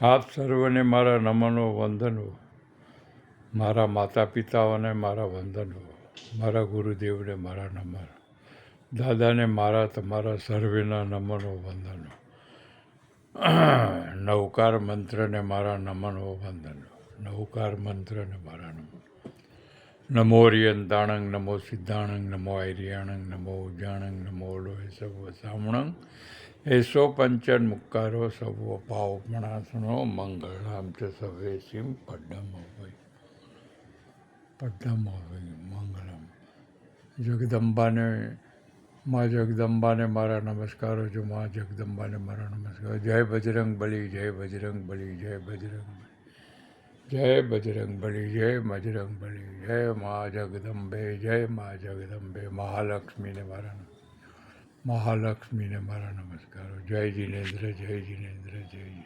આપ સર્વને મારા નમનો વંદનો, મારા માતા પિતાઓને મારા વંદનો, મારા ગુરુદેવને મારા નમન, દાદાને મારા તમારા સર્વેના નમનો વંદનો, નવકાર મંત્રને મારા નમનો વંદનો, નવકાર મંત્રને મારા નમન. નમો રિયંતાણંગ, નમો સિદ્ધાણંગ, નમો આર્યાણંગ, નમો ઉજાણંગ, નમો લોહે સવ સામણંગ, એસો પંચન મુક્કારો સવ પાવ મણાસણો મંગળામ ચ સવે સિમ પડ્ડમ હોય મંગળમ. જગદંબાને જગદંબાને મારા નમસ્કારો છે. જગદંબાને મારા નમસ્કાર. જય બજરંગ બલી, જય બજરંગ બલી, જય બજરંગ બલી, જય બજરંગ બલી, જય બજરંગ બલી, જય જગદંબે, જય જગદંબે. મહાલક્ષ્મીને મારા નમસ્કારો. જય જિનેન્દ્ર, જય જિનેન્દ્ર, જય જી.